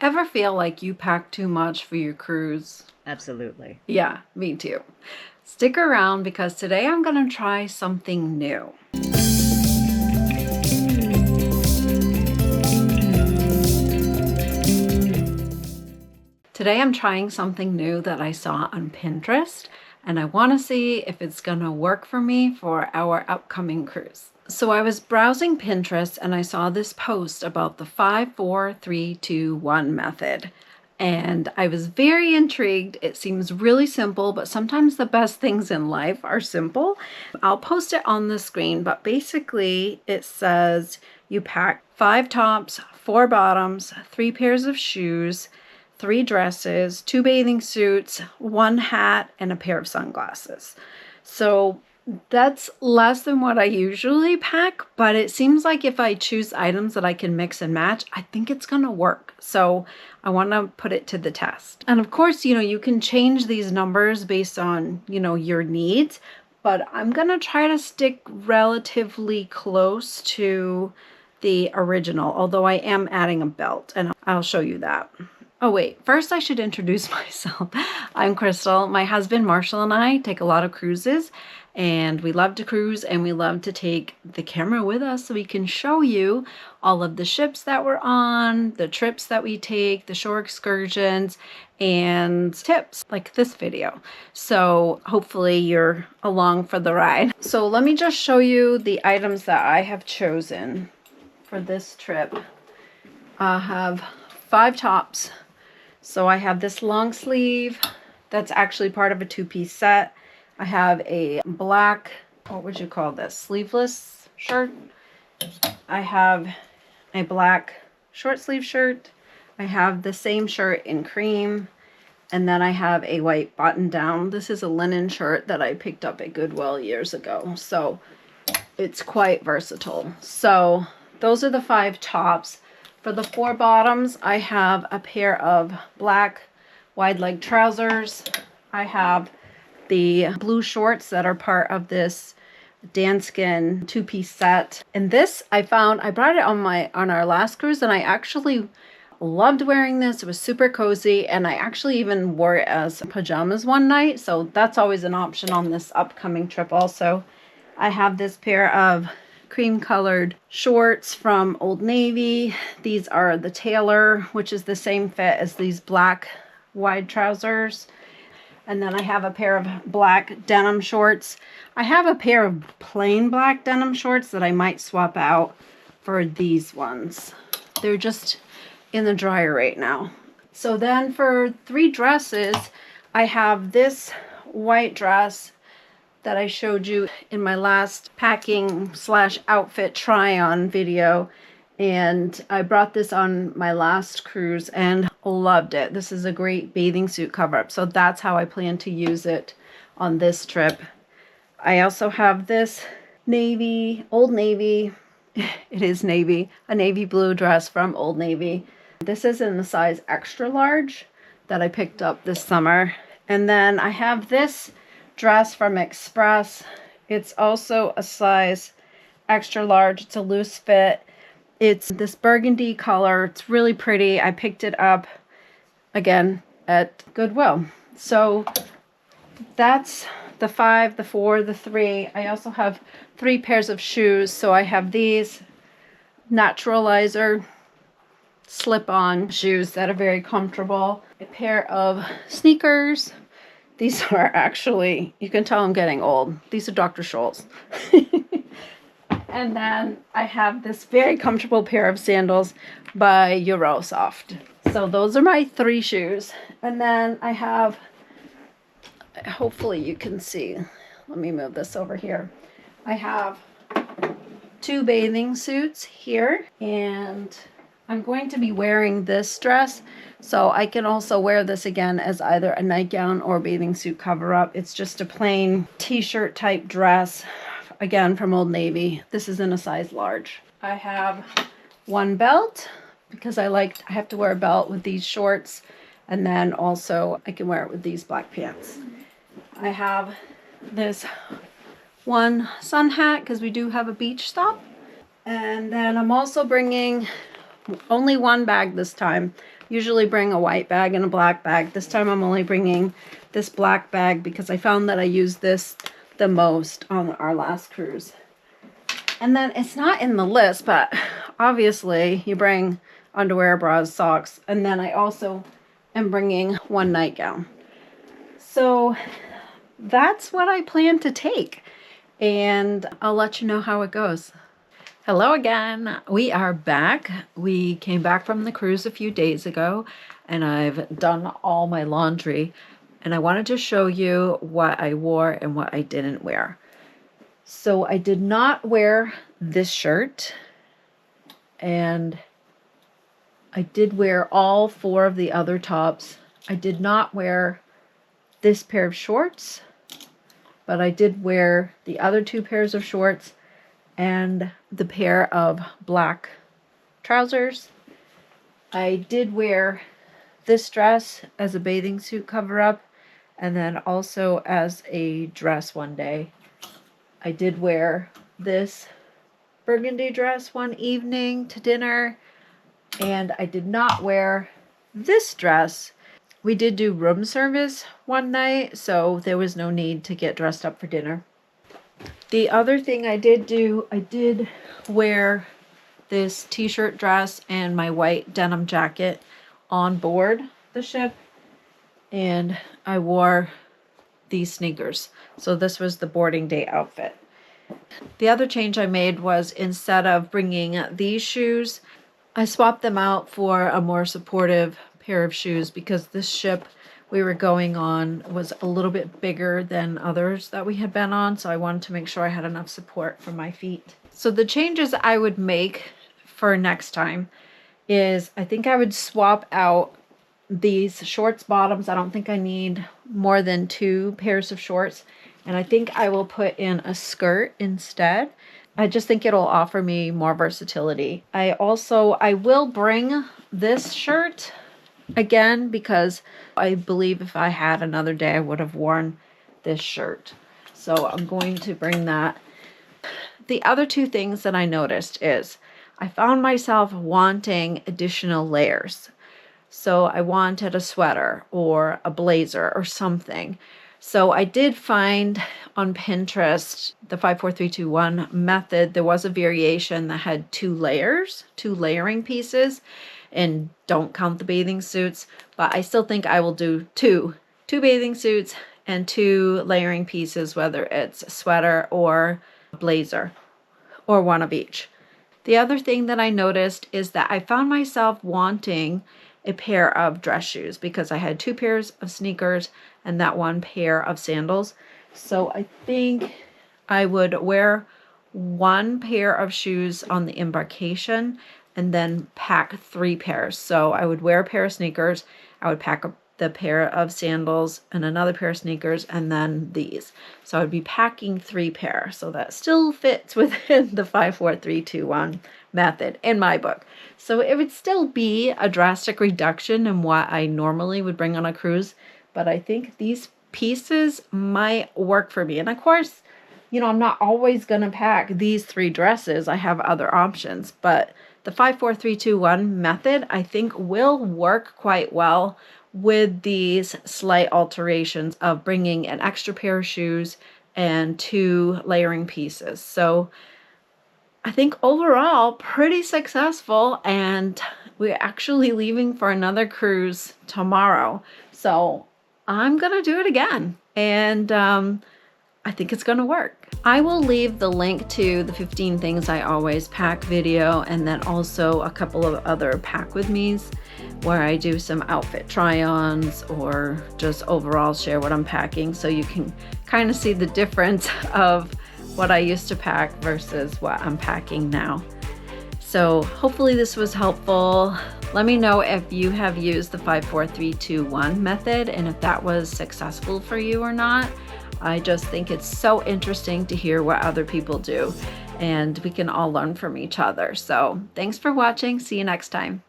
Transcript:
Ever feel like you pack too much for your cruise? Absolutely. Yeah, me too. Stick around because today I'm going to try something new. Today I'm trying something new that I saw on Pinterest, and I want to see if it's going to work for me for our upcoming cruise. So I was browsing Pinterest and I saw this post about the 5, 4, 3, 2, 1 method. And I was very intrigued. It seems really simple, but sometimes the best things in life are simple. I'll post it on the screen, but basically it says you pack 5 tops, 4 bottoms, 3 pairs of shoes, 3 dresses, 2 bathing suits, 1 hat, and a pair of sunglasses. So that's less than what I usually pack, but it seems like if I choose items that I can mix and match, I think it's gonna work. So I want to put it to the test. And of course, you can change these numbers based on, your needs, but I'm gonna try to stick relatively close to the original, although I am adding a belt, and I'll show you that. Oh wait, first I should introduce myself. I'm Crystal. My husband Marshall and I take a lot of cruises, and we love to cruise and we love to take the camera with us so we can show you all of the ships that we're on, the trips that we take, the shore excursions, and tips like this video. So hopefully you're along for the ride. So let me just show you the items that I have chosen for this trip. I have 5 tops. So I have this long sleeve that's actually part of a 2-piece set. I have a black, what would you call this, sleeveless shirt. I have a black short sleeve shirt. I have the same shirt in cream. And then I have a white button down. This is a linen shirt that I picked up at Goodwill years ago. So it's quite versatile. So those are the 5 tops. For the 4 bottoms, I have a pair of black wide leg trousers. I have the blue shorts that are part of this Danskin 2-piece set. And this I brought it on our last cruise, and I actually loved wearing this. It was super cozy, and I actually even wore it as pajamas one night. So that's always an option on this upcoming trip also. I have this pair of cream colored shorts from Old Navy. These are the Tailor, which is the same fit as these black wide trousers. And then I have a pair of black denim shorts. I have a pair of plain black denim shorts that I might swap out for these ones. They're just in the dryer right now. So then for 3 dresses, I have this white dress that I showed you in my last packing / outfit try-on video. And I brought this on my last cruise and loved it. This is a great bathing suit cover-up. So that's how I plan to use it on this trip. I also have this Old Navy, it is navy, a navy blue dress from Old Navy. This is in the size extra large that I picked up this summer. And then I have this dress from Express. It's also a size extra large. It's a loose fit. It's this burgundy color. It's really pretty. I picked it up again at Goodwill. So that's the 5, the 4, the 3. I also have 3 pairs of shoes. So I have these Naturalizer slip-on shoes that are very comfortable. A pair of sneakers. These are actually, you can tell I'm getting old. These are Dr. Scholl's. And then I have this very comfortable pair of sandals by Eurosoft. So those are my 3 shoes. And then I have, hopefully you can see, let me move this over here. I have 2 bathing suits here, and I'm going to be wearing this dress, so I can also wear this again as either a nightgown or bathing suit cover-up. It's just a plain t-shirt type dress, again from Old Navy. This is in a size large. I have 1 belt because I have to wear a belt with these shorts, and then also I can wear it with these black pants. I have this 1 sun hat because we do have a beach stop. And then I'm also bringing only 1 bag this time. usually bring a white bag and a black bag. This time I'm only bringing this black bag because I found that I used this the most on our last cruise. And then it's not in the list, but obviously you bring underwear, bras, socks, and then I also am bringing one nightgown. So that's what I plan to take, and I'll let you know how it goes. Hello again. We are back. We came back from the cruise a few days ago, and I've done all my laundry, and I wanted to show you what I wore and what I didn't wear. So I did not wear this shirt, and I did wear all 4 of the other tops. I did not wear this pair of shorts, but I did wear the other 2 pairs of shorts and the pair of black trousers. I did wear this dress as a bathing suit cover-up, and then also as a dress one day. I did wear this burgundy dress one evening to dinner, and I did not wear this dress. We did do room service one night, so there was no need to get dressed up for dinner. The other thing I did do, I did wear this t-shirt dress and my white denim jacket on board the ship, and I wore these sneakers. So this was the boarding day outfit. The other change I made was, instead of bringing these shoes, I swapped them out for a more supportive pair of shoes, because this ship we were going on was a little bit bigger than others that we had been on, so I wanted to make sure I had enough support for my feet. So the changes I would make for next time is, I think I would swap out these shorts bottoms. I don't think I need more than 2 pairs of shorts, and I think I will put in a skirt instead. I just think it'll offer me more versatility. I will bring this shirt again, because I believe if I had another day I would have worn this shirt. So I'm going to bring that. The other 2 things that I noticed is I found myself wanting additional layers. So I wanted a sweater or a blazer or something. So I did find on Pinterest the 54321 method. There was a variation that had 2 layers, 2 layering pieces, and don't count the bathing suits, but I still think I will do two bathing suits and 2 layering pieces, whether it's a sweater or a blazer, or one of each. The other thing that I noticed is that I found myself wanting a pair of dress shoes, because I had 2 pairs of sneakers and that 1 pair of sandals. So I think I would wear 1 pair of shoes on the embarkation and then pack 3 pairs. So I would wear a pair of sneakers, I would pack the pair of sandals and another pair of sneakers, and then these. So I would be packing 3 pairs. So that still fits within the 54321 method in my book. So it would still be a drastic reduction in what I normally would bring on a cruise, but I think these pieces might work for me. And of course, you know, I'm not always going to pack these 3 dresses. I have other options, but the 54321 method, I think, will work quite well with these slight alterations of bringing an extra pair of shoes and 2 layering pieces. So I think overall pretty successful, and we're actually leaving for another cruise tomorrow. So I'm going to do it again, and I think it's going to work. I will leave the link to the 15 things I always pack video, and then also a couple of other pack with me's where I do some outfit try-ons or just overall share what I'm packing, so you can kind of see the difference of what I used to pack versus what I'm packing now. So hopefully this was helpful. Let me know if you have used the 54321 method and if that was successful for you or not. I just think it's so interesting to hear what other people do, and we can all learn from each other. So thanks for watching. See you next time.